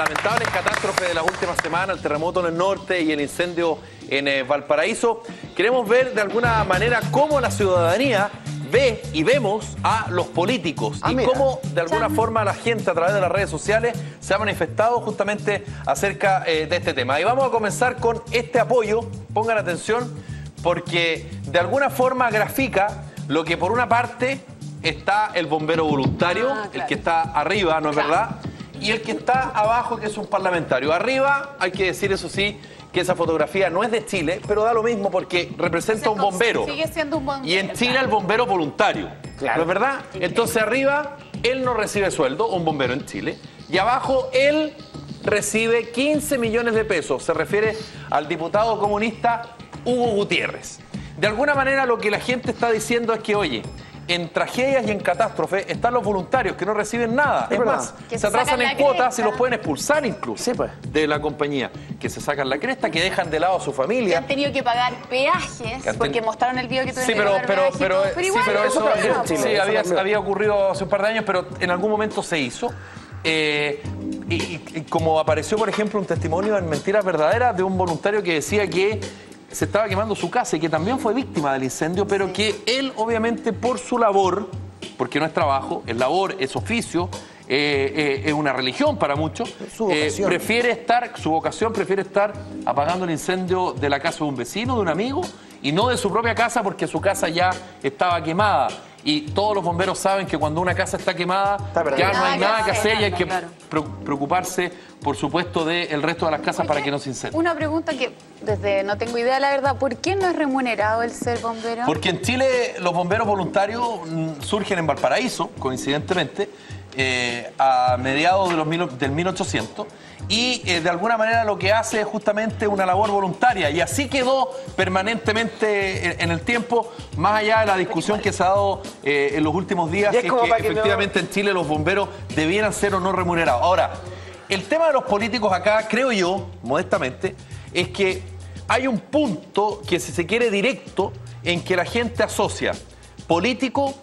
lamentables catástrofes de las últimas semanas, el terremoto en el norte y el incendio en Valparaíso, queremos ver de alguna manera cómo la ciudadanía ve y vemos a los políticos y cómo de alguna forma la gente a través de las redes sociales se ha manifestado justamente acerca de este tema. Y vamos a comenzar con este apoyo, pongan atención, porque de alguna forma grafica lo que por una parte está el bombero voluntario, el que está arriba, ¿no es verdad? Y el que está abajo, que es un parlamentario. Arriba, hay que decir eso sí, que esa fotografía no es de Chile, pero da lo mismo porque representa un bombero. Sigue siendo un bombero. Y en Chile el bombero voluntario, ¿no es verdad? Entonces arriba, él no recibe sueldo, un bombero en Chile, y abajo él recibe 15 millones de pesos. Se refiere al diputado comunista Hugo Gutiérrez. De alguna manera lo que la gente está diciendo es que, oye, en tragedias y en catástrofes están los voluntarios que no reciben nada. Es más, se atrasan en cuotas y los pueden expulsar incluso de la compañía. Que se sacan la cresta, que dejan de lado a su familia. Que han tenido que pagar peajes, porque mostraron el video que tuvieron que pagar peajes. Pero igual, eso había ocurrido hace un par de años, pero en algún momento se hizo. Y como apareció, por ejemplo, un testimonio en Mentiras Verdaderas de un voluntario que decía que se estaba quemando su casa y que también fue víctima del incendio, pero que él, obviamente, por su labor, porque no es trabajo, es labor, es oficio, es una religión para muchos, prefiere estar, su vocación prefiere estar apagando el incendio de la casa de un vecino, de un amigo, y no de su propia casa porque su casa ya estaba quemada. Y todos los bomberos saben que cuando una casa está quemada, ya no hay nada que hacer y hay que preocuparse, por supuesto, del resto de las casas para que no se incendie. Una pregunta que desde no tengo idea, la verdad, ¿por qué no es remunerado el ser bombero? Porque en Chile los bomberos voluntarios surgen en Valparaíso, coincidentemente, a mediados del 1800, y de alguna manera lo que hace es justamente una labor voluntaria, y así quedó permanentemente en el tiempo, más allá de la discusión que se ha dado en los últimos días, que efectivamente en Chile los bomberos debieran ser o no remunerados. Ahora, el tema de los políticos acá, creo yo, modestamente, es que hay un punto que, si se quiere, directo, en que la gente asocia político,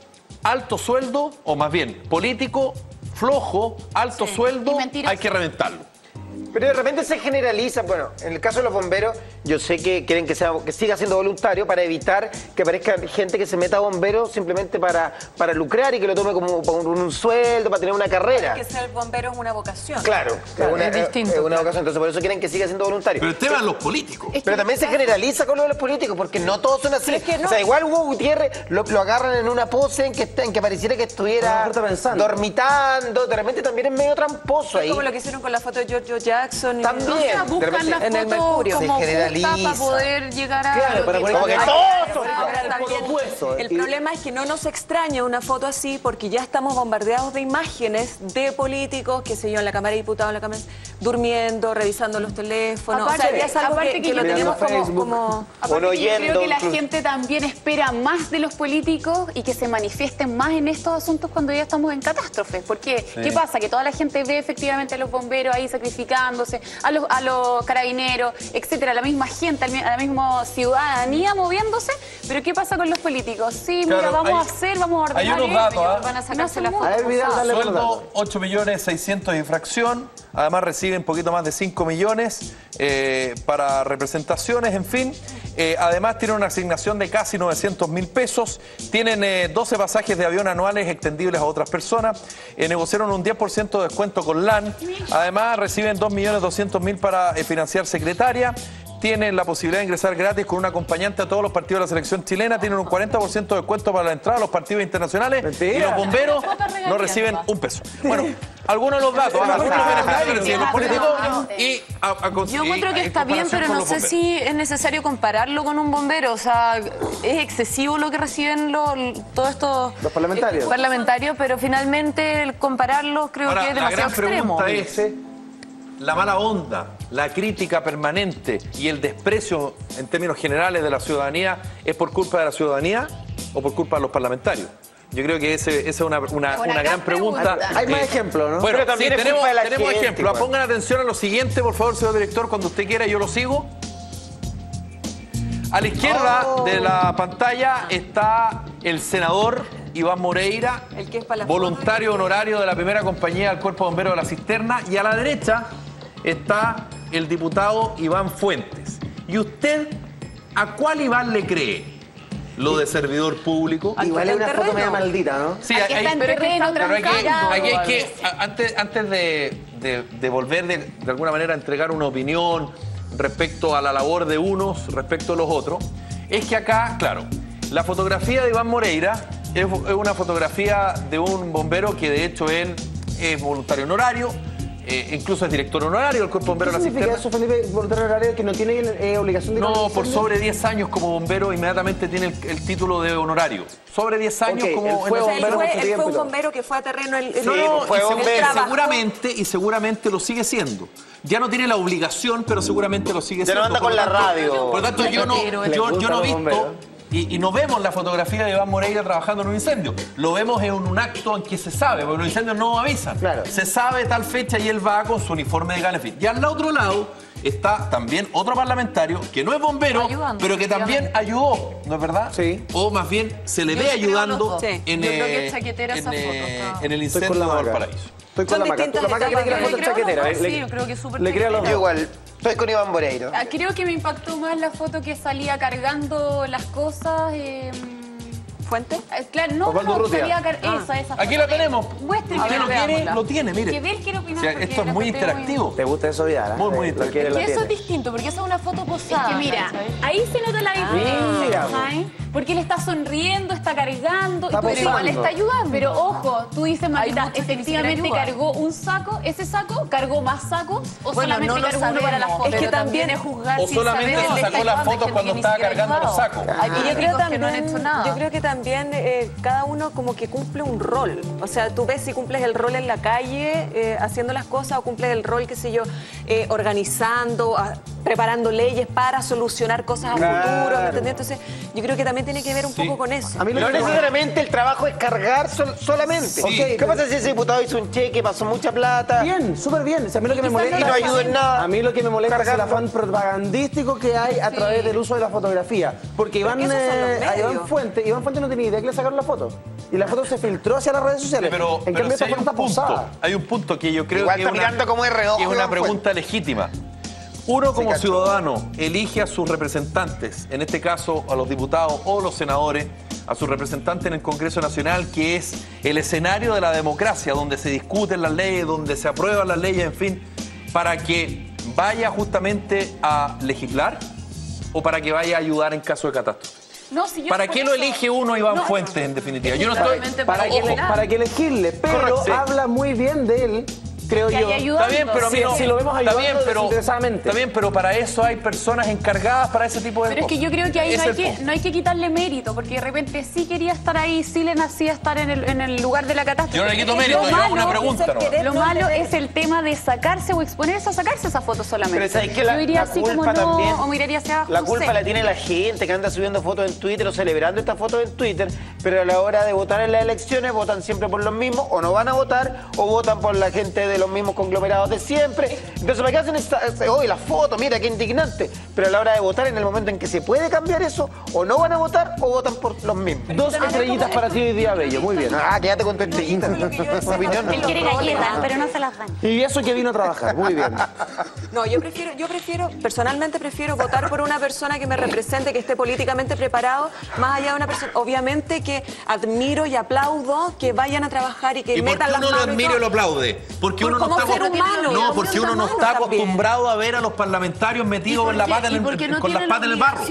alto sueldo, o más bien, político, flojo, alto sueldo, hay que reventarlo. Pero de repente se generaliza, bueno, en el caso de los bomberos, yo sé que quieren que siga siendo voluntario para evitar que aparezca gente que se meta a bomberos simplemente para lucrar y que lo tome como un sueldo, para tener una carrera. Que ser bombero es una vocación. Claro, es distinto. Es una vocación, entonces por eso quieren que siga siendo voluntario. Pero el tema es los políticos. Pero también se generaliza con lo de los políticos, porque no todos son así. No. O sea, igual Hugo Gutiérrez lo agarran en una pose en que pareciera que estuviera dormitando, de repente también es medio tramposo ahí. Como lo que hicieron con la foto de George Jackson. También. O sea, buscan la en foto el como justa para poder llegar a... Claro, para poner el problema es que no nos extraña una foto así porque ya estamos bombardeados de imágenes de políticos, qué sé yo, en la Cámara de Diputados, en la Cámara, durmiendo, revisando los teléfonos. Aparte, o sea, ya es algo que lo tenemos como... Aparte que yo creo que la gente también espera más de los políticos y que se manifiesten más en estos asuntos cuando ya estamos en catástrofes. Porque, ¿qué pasa? Que toda la gente ve efectivamente a los bomberos ahí sacrificándose, a los carabineros, etcétera, a la misma gente, a la misma ciudadanía moviéndose, pero ¿qué pasa con los políticos? Sí, mira, vamos a ordenar. Hay unos datos, van a sacarse la foto. Sueldo 8.600.000 de infracción, además reciben un poquito más de 5 millones para representaciones, en fin. Además tienen una asignación de casi 900.000 pesos, tienen 12 pasajes de avión anuales extendibles a otras personas, negociaron un 10% de descuento con LAN, además reciben 2.200.000 para financiar secretaria, tienen la posibilidad de ingresar gratis con un acompañante a todos los partidos de la selección chilena, tienen un 40% de descuento para la entrada a los partidos internacionales y los bomberos no reciben un peso. Bueno, algunos de los datos, algunos beneficios que reciben los políticos Yo encuentro que está bien, pero no sé si es necesario compararlo con un bombero. O sea, es excesivo lo que reciben todos estos parlamentarios, pero finalmente el compararlos creo que es demasiado extremo. La gran pregunta es la mala onda, la crítica permanente y el desprecio en términos generales de la ciudadanía, ¿es por culpa de la ciudadanía o por culpa de los parlamentarios? Yo creo que esa es una gran pregunta. Hay más ejemplos, ¿no? Bueno, pero también sí, tenemos gente, ejemplos. Igual. Pongan atención a lo siguiente, por favor, señor director, cuando usted quiera, yo lo sigo. A la izquierda de la pantalla está el senador Iván Moreira, voluntario honorario de la primera compañía del Cuerpo Bombero de la Cisterna, y a la derecha está el diputado Iván Fuentes. ¿Y usted a cuál Iván le cree? ¿Lo de servidor público? Igual es una foto media maldita, ¿no? Sí, aquí hay que, antes de volver de alguna manera a entregar una opinión respecto a la labor de unos, respecto a los otros, es que acá, claro, la fotografía de Iván Moreira es una fotografía de un bombero que de hecho él es voluntario honorario, incluso es director honorario del Cuerpo Bombero de la Cisterna. ¿Qué significa eso, Felipe, voluntario honorario, que no tiene obligación de... No, por sobre 10 años como bombero inmediatamente tiene el título de honorario. Sobre 10 años como... Él fue un bombero que fue a terreno... Y seguramente lo sigue siendo. Ya no tiene la obligación, pero seguramente lo sigue siendo. Ya no anda con la radio. Por lo tanto, yo no he visto... Y no vemos la fotografía de Iván Moreira trabajando en un incendio. Lo vemos en un acto en que se sabe, porque los incendios no avisan. Claro. Se sabe tal fecha y él va con su uniforme de gala, en fin. Y al otro lado está también otro parlamentario que no es bombero, pero que también ayudó, ¿no es verdad? Sí. O más bien se le ve ayudando en el incendio de Valparaíso. Estoy con la Maca. La Maca cree que la foto es chaquetera. Sí, yo creo que es súper le creo a los dos. Igual. Estoy con Iván Moreira. Creo que me impactó más la foto que salía cargando las cosas. ¿Fuente? Claro, no, salía esa Aquí lo tenemos. Muéstrenme. ¿Usted lo quiere? Lo tiene, mire. Que él quiere opinar. Esto es muy interactivo. ¿Te gusta eso, Vidal? Muy interactivo. Es que eso es distinto, porque esa es una foto posada. Es que mira, ahí se nota la diferencia. Porque él está sonriendo, está cargando, pero igual está ayudando. Pero ojo, tú dices, Marita, efectivamente cargó un saco. ¿Ese saco cargó más sacos o solamente cargó uno para la foto? Es que también es juzgar. O solamente se sacó las fotos cuando estaba cargando los sacos. Y yo creo que también cada uno como que cumple un rol. O sea, tú ves si cumples el rol en la calle haciendo las cosas o cumples el rol, qué sé yo, organizando, preparando leyes para solucionar cosas a futuro, ¿me entendés? Entonces, yo creo que también tiene que ver un poco con eso. A mí no necesariamente el trabajo es cargar solamente. Sí. Okay. ¿Qué pasa si ese diputado hizo un cheque, pasó mucha plata? Bien, súper bien. O sea, a mí lo que me molesta... Y no ayuda en nada. A mí lo que me molesta es el afán propagandístico que hay a través del uso de la fotografía. Porque Iván Fuentes no tenía idea que le sacaron la foto. Y la foto se filtró hacia las redes sociales. Pero en cambio, esta foto está posada. Hay un punto que yo creo igual que está mirando como es una pregunta legítima. Uno como ciudadano elige a sus representantes, en este caso a los diputados o los senadores, a sus representantes en el Congreso Nacional, que es el escenario de la democracia, donde se discuten las leyes, donde se aprueban las leyes, en fin, para que vaya justamente a legislar o para que vaya a ayudar en caso de catástrofe. ¿Para qué lo elige uno Iván Fuentes, en definitiva? Yo no estoy... Para que elegirle, pero habla muy bien de él, creo yo. Está bien, pero si lo vemos ayudando desinteresadamente. Está bien, pero para eso hay personas encargadas para ese tipo de cosas. Pero es que yo creo que ahí no hay que quitarle mérito, porque de repente sí quería estar ahí, sí le nacía estar en el lugar de la catástrofe. Yo no le quito mérito, yo hago una pregunta. Lo malo es el tema de sacarse o exponerse a sacarse esa foto solamente. Pero ¿sabes que yo iría así como también, o miraría hacia abajo. La culpa la tiene la gente que anda subiendo fotos en Twitter o celebrando estas fotos en Twitter, pero a la hora de votar en las elecciones votan siempre por los mismos, o no van a votar, o votan por la gente de los mismos conglomerados de siempre. Entonces, ¿para qué hacen hoy la foto? Mira, qué indignante. Pero a la hora de votar, en el momento en que se puede cambiar eso, o no van a votar o votan por los mismos. 2 estrellitas para ti hoy día, Bello. Muy bien. Quédate con tu estrellita. Él quiere galletas, pero no se las dan. Y eso que vino a trabajar. Muy bien. No, yo personalmente prefiero votar por una persona que me represente, que esté políticamente preparado, más allá de una persona, obviamente, que admiro y aplaudo que vayan a trabajar y que metan las manos. ¿Por qué uno lo admira y lo aplaude? Porque uno no está... No, porque uno no está acostumbrado a ver a los parlamentarios metidos con las patas en el barro.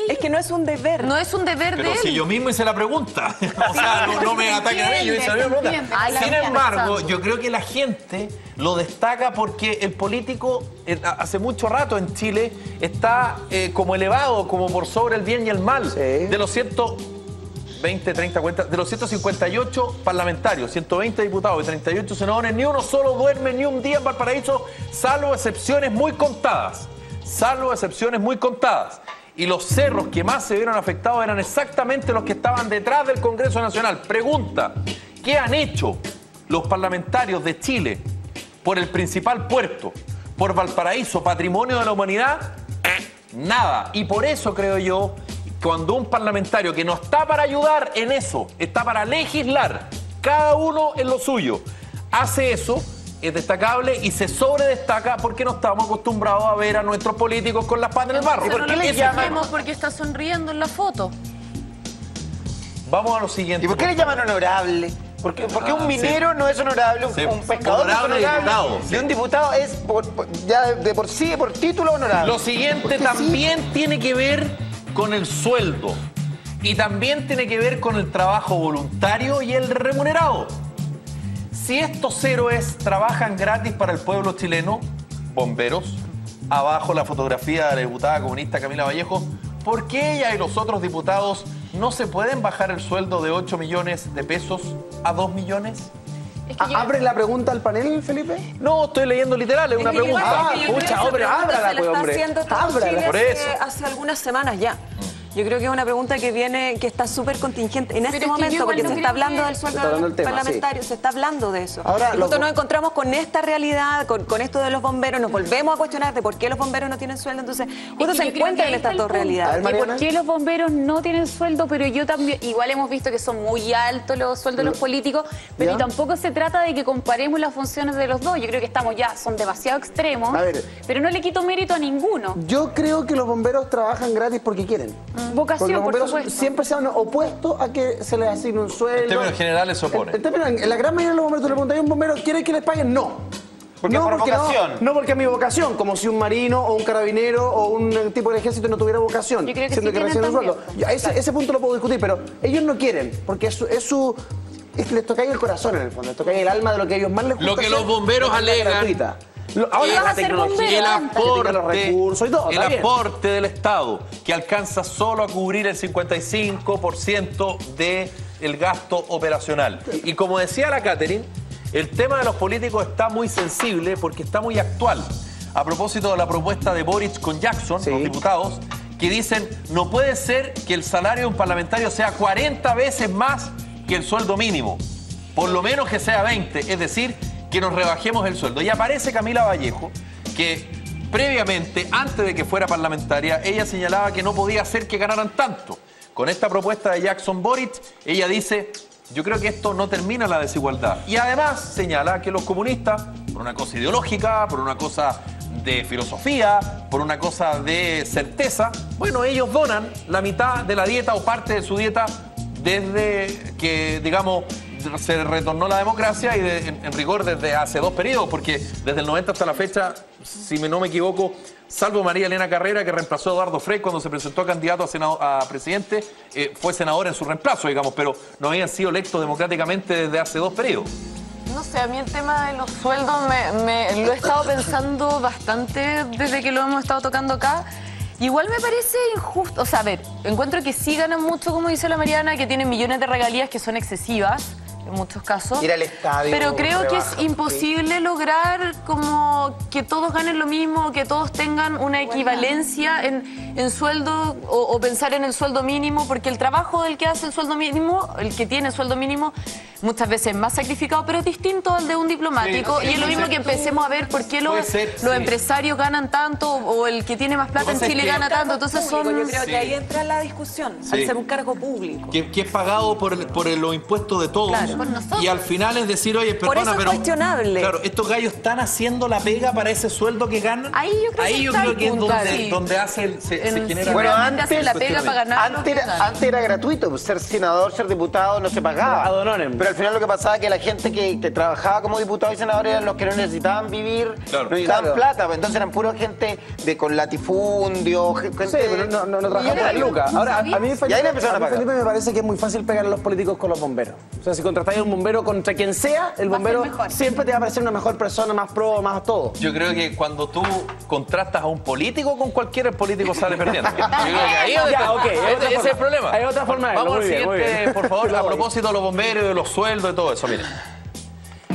Es que no es un deber. No es un deber de él. Pero si yo mismo hice la pregunta. O sea, no me ataquen a mí, yo hice la misma pregunta. Sin embargo, yo creo que la gente lo destaca porque el político hace mucho rato en Chile está como elevado, como por sobre el bien y el mal. Sí. De los 158 parlamentarios, 120 diputados y 38 senadores, ni uno solo duerme ni un día en Valparaíso, salvo excepciones muy contadas. Y los cerros que más se vieron afectados eran exactamente los que estaban detrás del Congreso Nacional. Pregunta, ¿qué han hecho los parlamentarios de Chile por el principal puerto, por Valparaíso, patrimonio de la humanidad? Nada. Y por eso creo yo, cuando un parlamentario que no está para ayudar en eso, está para legislar, cada uno en lo suyo, hace eso, es destacable y se sobredestaca porque no estamos acostumbrados a ver a nuestros políticos con las patas en el barro. ¿Y por qué le llamamos? Porque está sonriendo en la foto. Vamos a lo siguiente. ¿Y por qué le llaman honorable? Porque un minero no es honorable, un pescador honorable, no es honorable. Y un diputado es ya de por sí, por título, honorable. Lo siguiente también tiene que ver con el sueldo. Y también tiene que ver con el trabajo voluntario y el remunerado. Si estos héroes trabajan gratis para el pueblo chileno, bomberos, abajo la fotografía de la diputada comunista Camila Vallejo, ¿por qué ella y los otros diputados no se pueden bajar el sueldo de 8 millones de pesos a 2 millones? Es que ¿abre la pregunta al panel, Felipe? No, estoy leyendo literal, es una pregunta. Pucha, hombre, ábrala, pues, hombre. Ábrala. Por eso. Hace algunas semanas ya. Yo creo que es una pregunta que está súper contingente en este momento, porque se está hablando del sueldo parlamentario, se está hablando de eso. Ahora, nosotros nos encontramos con esta realidad, con esto de los bomberos, nos volvemos a cuestionar de por qué los bomberos no tienen sueldo, entonces justo se encuentran en estas dos realidades. ¿Y por qué los bomberos no tienen sueldo? Pero yo también, igual hemos visto que son muy altos los sueldos de los políticos, pero tampoco se trata de que comparemos las funciones de los dos. Yo creo que son demasiado extremos, pero no le quito mérito a ninguno. Yo creo que los bomberos trabajan gratis porque quieren. Vocación, los bomberos siempre se han opuesto a que se les asigne un sueldo. En términos generales se opone. En la gran mayoría de los bomberos, tú le preguntas a un bombero, ¿quiere que les paguen? No. Porque por vocación. No, porque es mi vocación, como si un marino o un carabinero o un tipo del ejército no tuviera vocación. Yo creo que siendo que reciben un sueldo. Ese punto lo puedo discutir, pero ellos no quieren, porque les toca ahí el corazón en el fondo, les toca ahí el alma de lo que a ellos más les gusta. Lo que los bomberos alegan. Ahora la tecnología, el aporte del Estado, que alcanza solo a cubrir el 55% del gasto operacional. Y como decía la Catherine, el tema de los políticos está muy sensible porque está muy actual. A propósito de la propuesta de Boric con Jackson, los diputados, que dicen, no puede ser que el salario de un parlamentario sea 40 veces más que el sueldo mínimo. Por lo menos que sea 20, es decir, que nos rebajemos el sueldo. Y aparece Camila Vallejo, que previamente, antes de que fuera parlamentaria, ella señalaba que no podía ser que ganaran tanto. Con esta propuesta de Jackson Boric, ella dice, yo creo que esto no termina la desigualdad. Y además señala que los comunistas, por una cosa ideológica, por una cosa de filosofía, por una cosa de certeza, bueno, ellos donan la mitad de la dieta o parte de su dieta desde que, digamos, se retornó la democracia y en rigor desde hace 2 periodos, porque desde el 90 hasta la fecha, si no me equivoco, salvo María Elena Carrera, que reemplazó a Eduardo Frei cuando se presentó a candidato a presidente, fue senador en su reemplazo, digamos, pero no habían sido electos democráticamente desde hace 2 periodos. No sé, a mí el tema de los sueldos lo he estado pensando bastante desde que lo hemos estado tocando acá. Igual me parece injusto, o sea, a ver, encuentro que sí ganan mucho, como dice la Mariana, que tienen millones de regalías que son excesivas en muchos casos. Ir al estadio. Pero creo que es imposible lograr como que todos ganen lo mismo, que todos tengan una equivalencia en sueldo o pensar en el sueldo mínimo, porque el trabajo del que hace el sueldo mínimo, el que tiene el sueldo mínimo, muchas veces es más sacrificado, pero es distinto al de un diplomático. Y es lo mismo que empecemos a ver por qué los empresarios ganan tanto o el que tiene más plata en Chile gana tanto. Entonces yo creo que ahí entra la discusión, al ser un cargo público. Que es pagado por los impuestos de todos. Claro. Y al final es decir, oye, perdona, por eso es cuestionable. Claro, estos gallos están haciendo la pega para ese sueldo que ganan. Ahí yo creo que es donde se genera. Bueno, antes era gratuito, ser senador, ser diputado no se pagaba. Pero al final lo que pasaba es que la gente que trabajaba como diputado y senador eran los que no necesitaban vivir, no necesitaban plata, entonces eran pura gente con latifundio, gente pero no trabajaba por lucas. Ahora, a mí Felipe me parece que es muy fácil pegar a los políticos con los bomberos. O sea, si contratáis a un bombero contra quien sea, el bombero siempre te va a parecer una mejor persona, más pro, más todo. Yo creo que cuando tú contrastas a un político con cualquiera, el político sale perdiendo. Yo creo que ahí ese es el problema. Hay otra forma de verlo. Vamos al siguiente, por favor, a propósito de los bomberos, de los sueldos, de todo eso. Miren.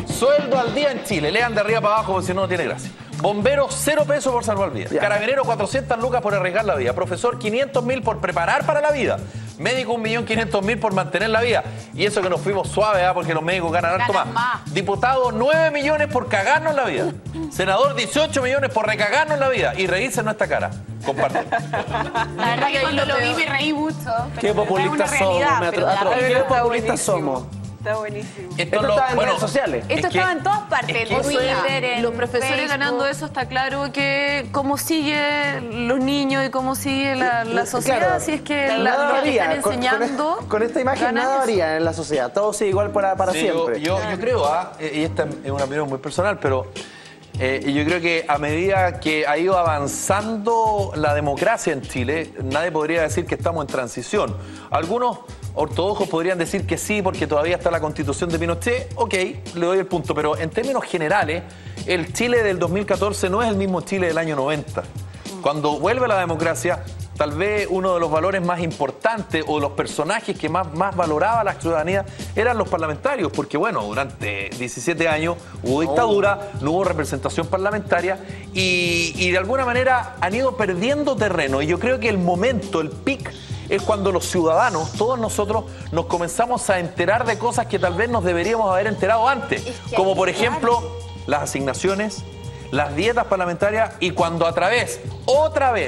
Sueldo al día en Chile. Lean de arriba para abajo porque si no, no tiene gracia. Bombero, 0 pesos por salvar vidas. Carabinero, 400 lucas por arriesgar la vida. Profesor, 500.000 por preparar para la vida. Médico, 1.500.000 por mantener la vida. Y eso que nos fuimos suaves, porque los médicos ganan harto más. Diputado, 9 millones por cagarnos la vida. Senador, 18 millones por recagarnos la vida. Y reírse en nuestra cara. Comparte. La verdad que cuando lo vi me reí mucho. Qué populistas somos. Qué populistas somos. Está buenísimo. Esto está en redes sociales. Esto estaba en todas partes. En Twitter, en los profesores Facebook. ganando eso, está claro que cómo sigue los niños y cómo sigue la sociedad, claro, si es que lo que están enseñando. Con esta imagen nada varía en la sociedad, todo sigue igual para siempre. Yo creo, y esta es una opinión muy personal, pero yo creo que a medida que ha ido avanzando la democracia en Chile, nadie podría decir que estamos en transición. Algunos ortodoxos podrían decir que sí, porque todavía está la Constitución de Pinochet. Ok, le doy el punto, pero en términos generales, el Chile del 2014 no es el mismo Chile del año 90. Cuando vuelve la democracia, tal vez uno de los valores más importantes o los personajes que más valoraba la ciudadanía eran los parlamentarios, porque bueno, durante 17 años hubo dictadura, no hubo representación parlamentaria y de alguna manera han ido perdiendo terreno. Y yo creo que el momento, el pic, es cuando los ciudadanos, todos nosotros, nos comenzamos a enterar de cosas que tal vez nos deberíamos haber enterado antes, como por ejemplo las asignaciones, las dietas parlamentarias, y cuando otra vez,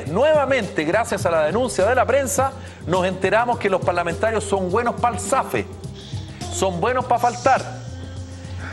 nuevamente, gracias a la denuncia de la prensa, nos enteramos que los parlamentarios son buenos para el zafe, son buenos para faltar,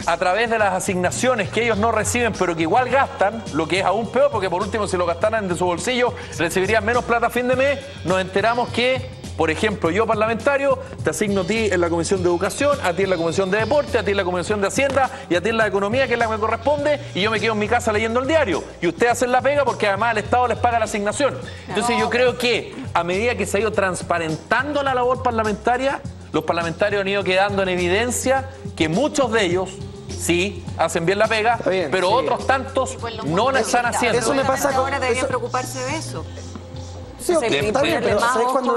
a través de las asignaciones que ellos no reciben, pero que igual gastan, lo que es aún peor, porque por último, si lo gastaran de su bolsillo, recibirían menos plata a fin de mes. Nos enteramos que, por ejemplo, yo parlamentario, te asigno a ti en la Comisión de Educación, a ti en la Comisión de Deporte, a ti en la Comisión de Hacienda y a ti en la de Economía, que es la que me corresponde, y yo me quedo en mi casa leyendo el diario. Y ustedes hacen la pega porque además el Estado les paga la asignación. Entonces yo creo que a medida que se ha ido transparentando la labor parlamentaria, los parlamentarios han ido quedando en evidencia que muchos de ellos sí hacen bien la pega, pero otros tantos no la están haciendo. Eso me pasa con... Ahora deberían preocuparse de eso. Sí, está bien, pero ¿sabes cuando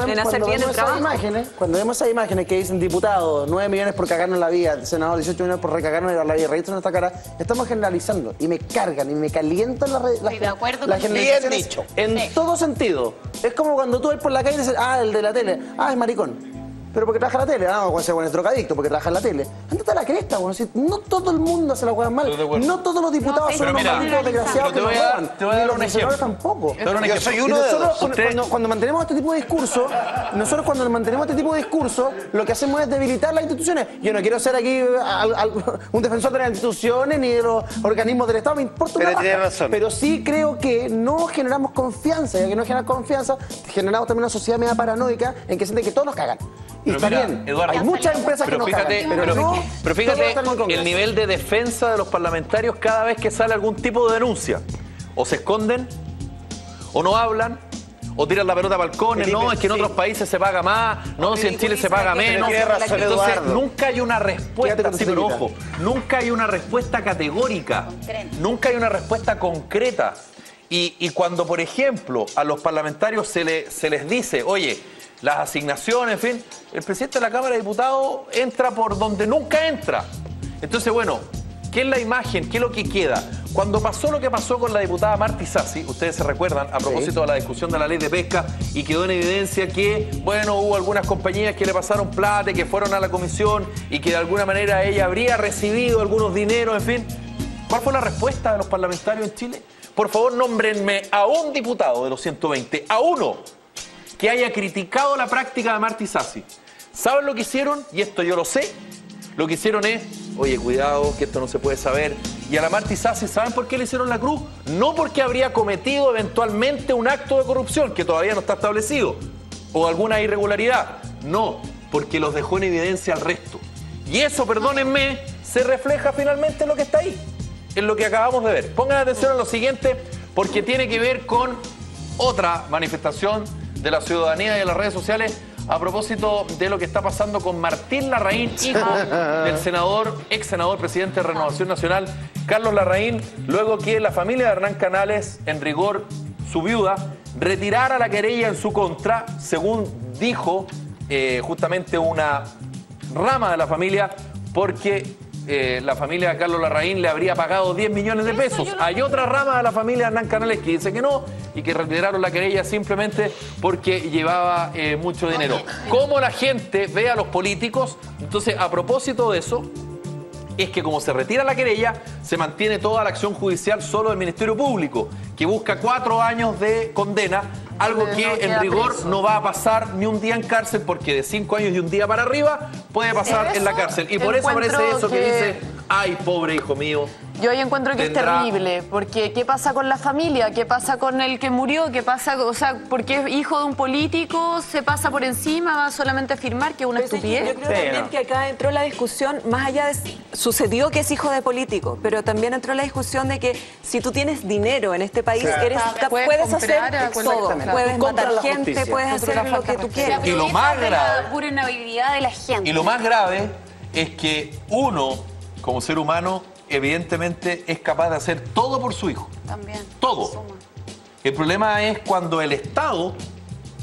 vemos esas imágenes que dicen diputados, 9 millones por cagarnos la vida, senador, 18 millones por recagarnos la vida, reírse en nuestra cara, estamos generalizando y me cargan y me calientan las generalizaciones en todo sentido. Es como cuando tú ves por la calle y dices, el de la tele, es maricón. Pero porque trabaja en la tele, cuando ese bueno es drogadicto, porque trabaja en la tele. Ándate a la cresta, bueno. Si no todo el mundo se la juega mal. No todos los diputados son unos malditos desgraciados que nos roban. Te voy a dar un ejemplo. Tampoco. Yo soy uno de nosotros, cuando mantenemos este tipo de discurso, lo que hacemos es debilitar las instituciones. Yo no quiero ser aquí un defensor de las instituciones ni de los organismos del Estado, me importa una raja. Pero sí creo que no generamos confianza. Y al que no generamos confianza, generamos también una sociedad media paranoica en que siente que todos nos cagan. Y está bien, Eduardo, hay muchas empresas que nos cagan, pero fíjate el nivel de defensa de los parlamentarios cada vez que sale algún tipo de denuncia. O se esconden, o no hablan, o tiran la pelota a balcones. No, es que en otros países se paga más, no, si en Chile se paga menos. Entonces, nunca hay una respuesta, pero ojo, nunca hay una respuesta categórica, nunca hay una respuesta concreta. Y cuando, por ejemplo, a los parlamentarios se les dice, oye, las asignaciones, en fin, el presidente de la Cámara de Diputados entra por donde nunca entra. Entonces, bueno, ¿qué es la imagen? ¿Qué es lo que queda? Cuando pasó lo que pasó con la diputada Marti Sassi, ustedes se recuerdan, a propósito de la discusión de la ley de pesca, y quedó en evidencia que, bueno, hubo algunas compañías que le pasaron plata, que fueron a la comisión y que de alguna manera ella habría recibido algunos dineros, en fin. ¿Cuál fue la respuesta de los parlamentarios en Chile? Por favor, nómbrenme a un diputado de los 120, a uno, que haya criticado la práctica de Marti Sassi. ¿Saben lo que hicieron? Y esto yo lo sé. Lo que hicieron es, oye, cuidado, que esto no se puede saber. Y a la Marti Sassi, ¿saben por qué le hicieron la cruz? No porque habría cometido eventualmente un acto de corrupción, que todavía no está establecido, o alguna irregularidad. No, porque los dejó en evidencia al resto. Y eso, perdónenme, se refleja finalmente en lo que está ahí, en lo que acabamos de ver. Pongan atención a lo siguiente, porque tiene que ver con otra manifestación de la ciudadanía y de las redes sociales a propósito de lo que está pasando con Martín Larraín, hijo del senador, ex senador, presidente de Renovación Nacional, Carlos Larraín, luego que la familia de Hernán Canales, en rigor su viuda, retirara la querella en su contra, según dijo justamente una rama de la familia, porque la familia de Carlos Larraín le habría pagado 10 millones de pesos. Hay otra rama de la familia de Hernán Canales que dice que no y que retiraron la querella simplemente porque llevaba mucho dinero. ¿Cómo la gente ve a los políticos? Entonces, a propósito de eso, es que como se retira la querella, se mantiene toda la acción judicial solo del Ministerio Público, que busca 4 años de condena algo que en rigor no va a pasar ni un día en cárcel, porque de 5 años y un día para arriba puede pasar en la cárcel. Y por eso aparece eso que dice, ay, pobre hijo mío. Yo ahí encuentro que es terrible, porque ¿qué pasa con la familia? ¿Qué pasa con el que murió? ¿Qué pasa? O sea, porque es hijo de un político, se pasa por encima, va solamente a firmar, que es una estupidez. Yo creo también que acá entró la discusión, más allá de... Sucedió que es hijo de político, pero también entró la discusión de que si tú tienes dinero en este país, puedes hacer todo. Puedes matar gente, puedes hacer lo que tú quieras. Y lo más grave... la pura inhabilidad de la gente. Y lo más grave es que uno, como ser humano, evidentemente es capaz de hacer todo por su hijo. También. Todo. El problema es cuando el Estado,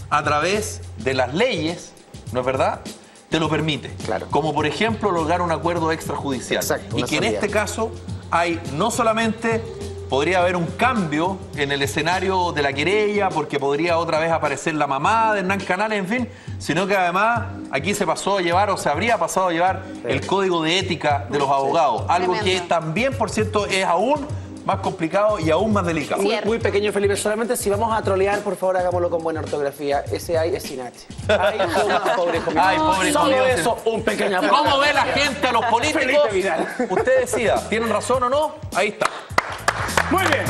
a través de las leyes, ¿no es verdad?, te lo permite. Claro. Como por ejemplo lograr un acuerdo extrajudicial. Exacto, y que en este caso hay no solamente... Podría haber un cambio en el escenario de la querella, porque podría otra vez aparecer la mamá de Hernán Canales, en fin, sino que además aquí se pasó a llevar, o se habría pasado a llevar, el código de ética de los abogados. Algo que también, por cierto, es aún más complicado y aún más delicado. Muy pequeño, Felipe. Solamente si vamos a trolear, por favor, hagámoslo con buena ortografía. Ese ay es sin H. Ay, pobre hijo mío. Ay, pobre hijo mío. Solo eso, un pequeño aplauso. ¿Cómo ve la gente a los políticos? Usted decida, ¿tienen razón o no? Ahí está. Muy bien.